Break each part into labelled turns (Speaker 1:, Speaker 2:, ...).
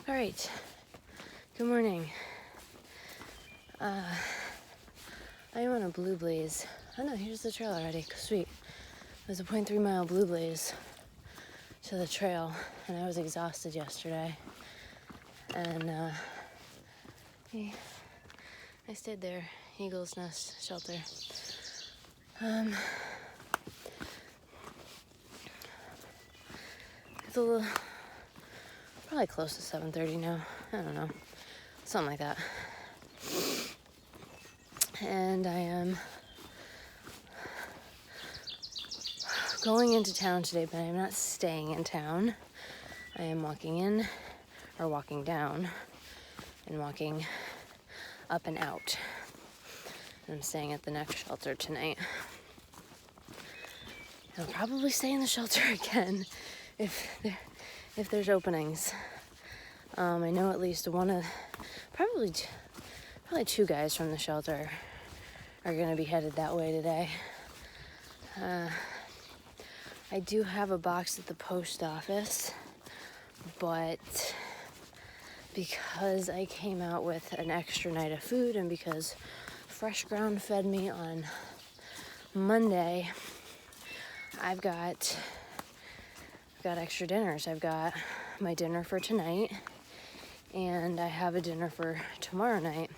Speaker 1: All right, good morning. I am on a blue blaze. Oh no, here's the trail already, sweet. There's a 0.3 mile blue blaze to the trail, and I was exhausted yesterday. And I stayed there, Eagle's Nest Shelter. It's a little, probably close to 7:30 now. I don't know, something like that. And I am going into town today, but I'm not staying in town. I am walking in, or walking down, and walking up and out. And I'm staying at the next shelter tonight. I'll probably stay in the shelter again if there's openings. I know at least probably two guys from the shelter are going to be headed that way today. I do have a box at the post office, but because I came out with an extra night of food and because Fresh Ground fed me on Monday, I've got extra dinners. I've got my dinner for tonight, and I have a dinner for tomorrow night.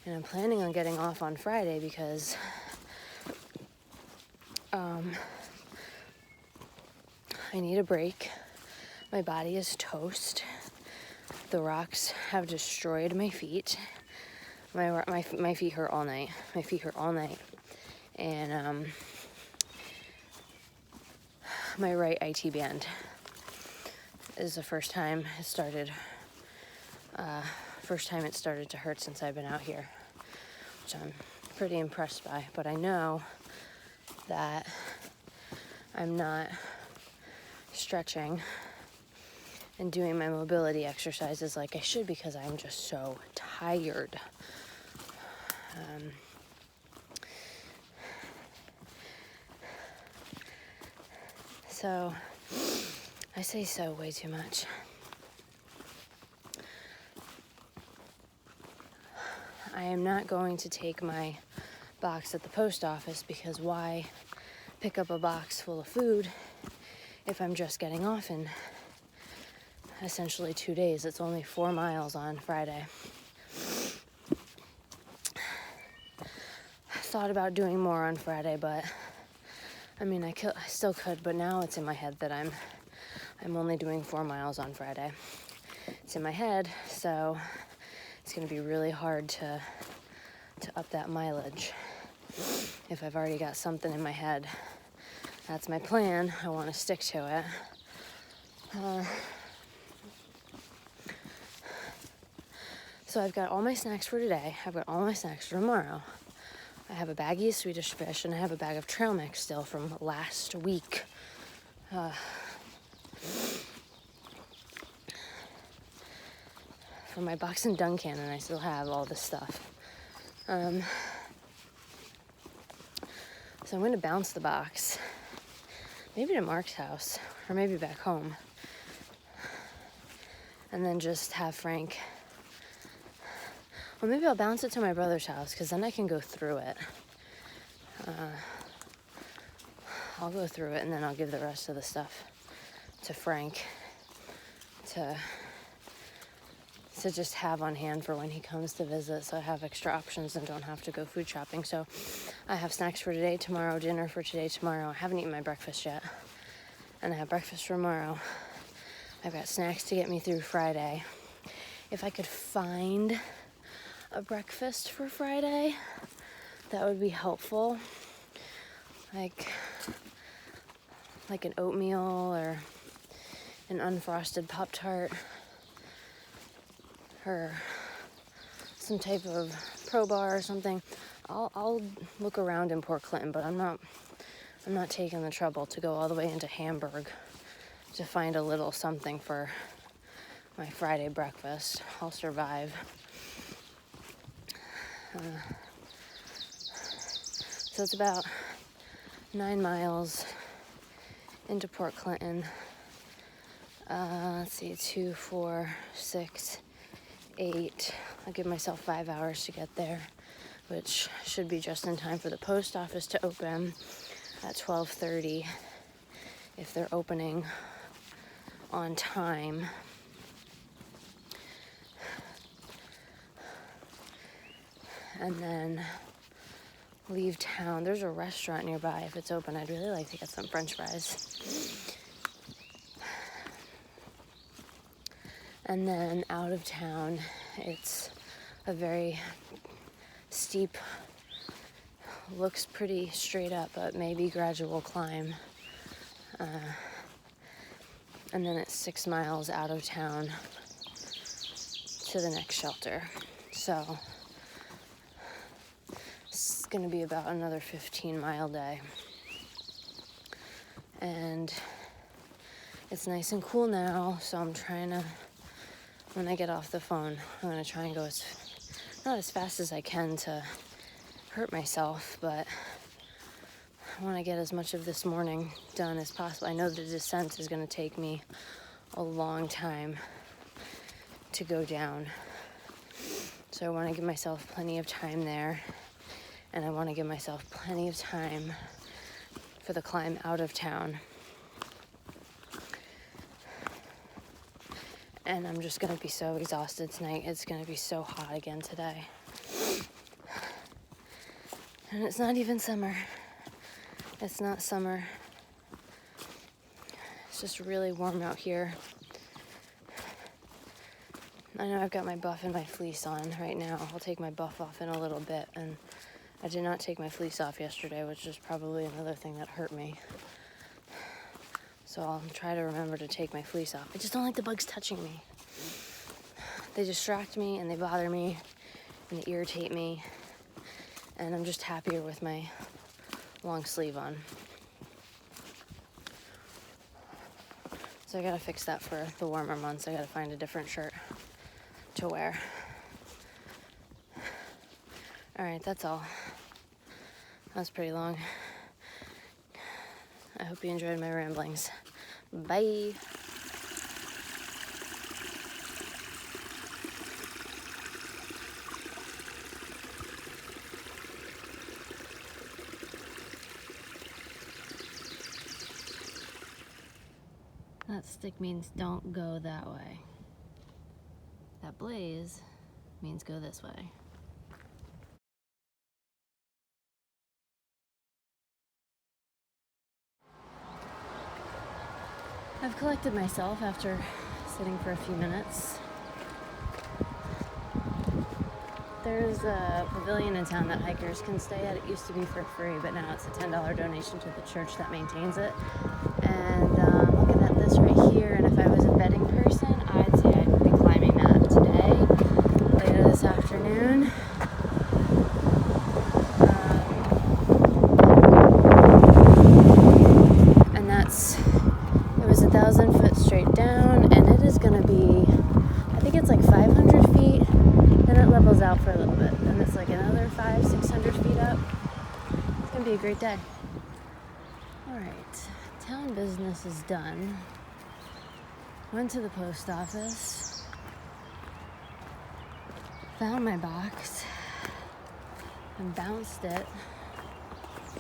Speaker 1: And I'm planning on getting off on Friday because I need a break. My body is toast. The rocks have destroyed my feet. My feet hurt all night. And my right IT band is the first time it started to hurt since I've been out here, which I'm pretty impressed by. But I know that I'm not stretching and doing my mobility exercises like I should because I'm just so tired. So I say so way too much. I am not going to take my box at the post office because why pick up a box full of food if I'm just getting off in essentially 2 days. It's only 4 miles on Friday. I thought about doing more on Friday, but I mean, I still could, but now it's in my head that I'm only doing 4 miles on Friday. It's in my head, so it's going to be really hard to up that mileage if I've already got something in my head. That's my plan. I want to stick to it. So I've got all my snacks for today. I've got all my snacks for tomorrow. I have a baggie of Swedish fish, and I have a bag of trail mix still from last week. From my box in Duncan, and I still have all this stuff. So I'm going to bounce the box, maybe to Mark's house, or maybe back home, and then just have Frank. Or maybe I'll bounce it to my brother's house, because then I can go through it. I'll go through it, and then I'll give the rest of the stuff to Frank to just have on hand for when he comes to visit, so I have extra options and don't have to go food shopping. So I have snacks for today, tomorrow, dinner for today, tomorrow. I haven't eaten my breakfast yet, and I have breakfast for tomorrow. I've got snacks to get me through Friday. If I could find a breakfast for Friday, that would be helpful. Like an oatmeal or an unfrosted Pop-Tart or some type of Pro Bar or something. I'll look around in Port Clinton, but I'm not taking the trouble to go all the way into Hamburg to find a little something for my Friday breakfast. I'll survive. So it's about 9 miles into Port Clinton. Let's see, 2, 4, 6, 8. I'll give myself 5 hours to get there, which should be just in time for the post office to open at 12:30 if they're opening on time. And then leave town. There's a restaurant nearby. If it's open, I'd really like to get some French fries. And then out of town, it's a very steep, looks pretty straight up, but maybe gradual climb. And then it's 6 miles out of town to the next shelter. So it's gonna be about another 15-mile day. And it's nice and cool now, so I'm trying to, when I get off the phone, I'm gonna try and go not as fast as I can to hurt myself, but I want to get as much of this morning done as possible. I know the descent is going to take me a long time to go down, so I want to give myself plenty of time there, and I want to give myself plenty of time for the climb out of town. And I'm just going to be so exhausted tonight. It's going to be so hot again today. And it's not even summer. It's not summer. It's just really warm out here. I know I've got my buff and my fleece on right now. I'll take my buff off in a little bit. And I did not take my fleece off yesterday, which is probably another thing that hurt me. So I'll try to remember to take my fleece off. I just don't like the bugs touching me. They distract me and they bother me and they irritate me. And I'm just happier with my long sleeve on. So I gotta fix that for the warmer months. I gotta find a different shirt to wear. All right, that's all. That was pretty long. I hope you enjoyed my ramblings. Bye. That stick means don't go that way. That blaze means go this way. I've collected myself after sitting for a few minutes. There's a pavilion in town that hikers can stay at. It used to be for free, but now it's a $10 donation to the church that maintains it. And I'm looking at this right here, and if I was a betting person, I'd say I'd be climbing that today, later this afternoon. And it was 1,000 foot straight down, and it is going to be, I think it's like 500 feet. Then it levels out for a little bit. Then it's like another 500-600 feet up. It's gonna be a great day. All right, town business is done. Went to the post office. Found my box and bounced it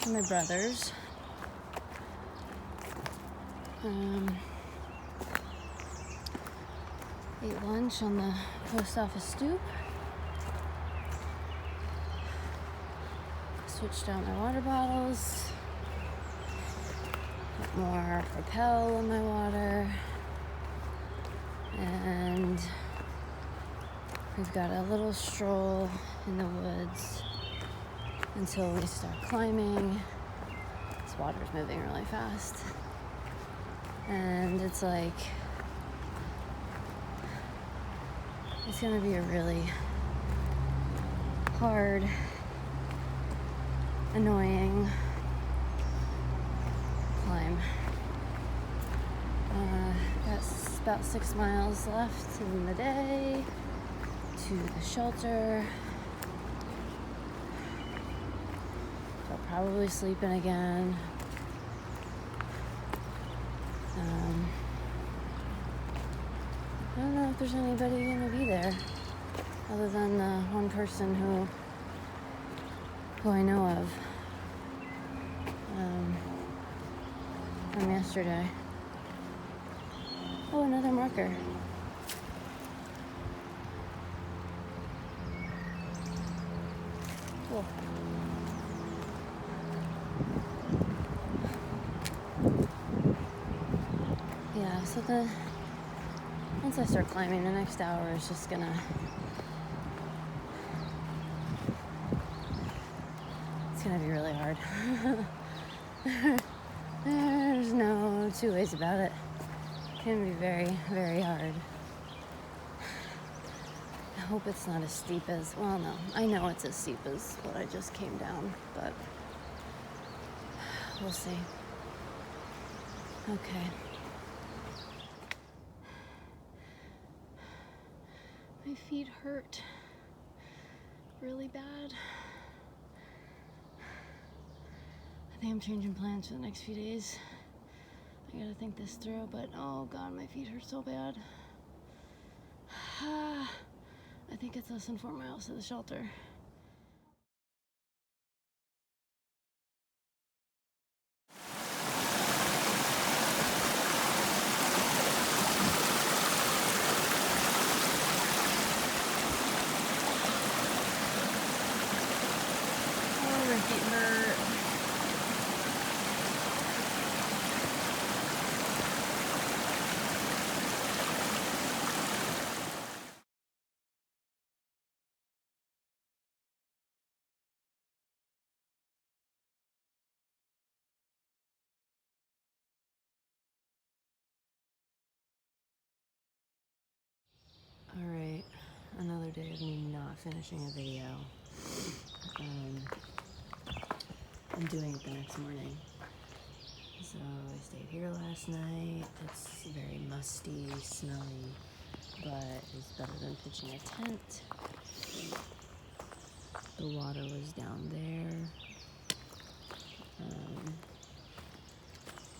Speaker 1: to my brother's. Ate lunch on the post office stoop. Switched out my water bottles. Put more Propel in my water. And we've got a little stroll in the woods until we start climbing. This water's moving really fast. And it's like, it's gonna be a really hard, annoying climb. Got about 6 miles left in the day to the shelter. So I'll probably sleep in again. I don't know if there's anybody gonna be there other than the one person who I know of from yesterday. Oh, another marker. Cool. Yeah, so once I start climbing, the next hour is just gonna, it's gonna be really hard. There's no two ways about it. It can be very, very hard. I hope it's not as steep as, well, no, I know it's as steep as what I just came down, but we'll see. Okay. My feet hurt really bad. I think I'm changing plans for the next few days. I gotta think this through, but oh god, my feet hurt so bad. I think it's less than 4 miles to the shelter. Oh, my feet hurt. Alright, another day of me not finishing a video. I'm doing it the next morning. So I stayed here last night. It's very musty, smelly, but it's better than pitching a tent. The water was down there.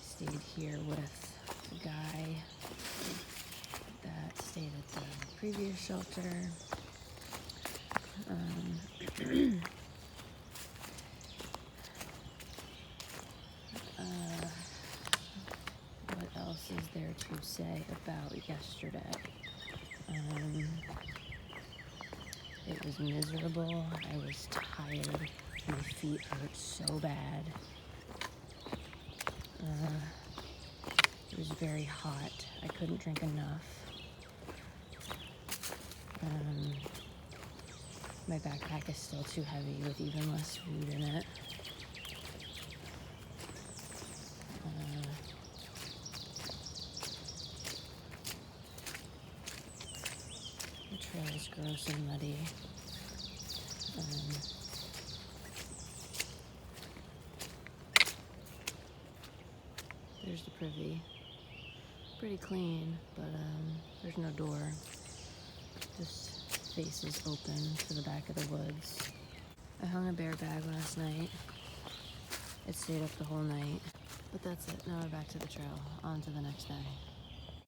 Speaker 1: Stayed here with a guy that stayed at the previous shelter. What else is there to say about yesterday? It was miserable. I was tired. My feet hurt so bad. It was very hot. I couldn't drink enough. My backpack is still too heavy with even less food in it. The trail is gross and muddy. There's the privy. Pretty clean, but there's no door. Just faces open to the back of the woods. I hung a bear bag last night. It stayed up the whole night. But that's it. Now we're back to the trail. On to the next day.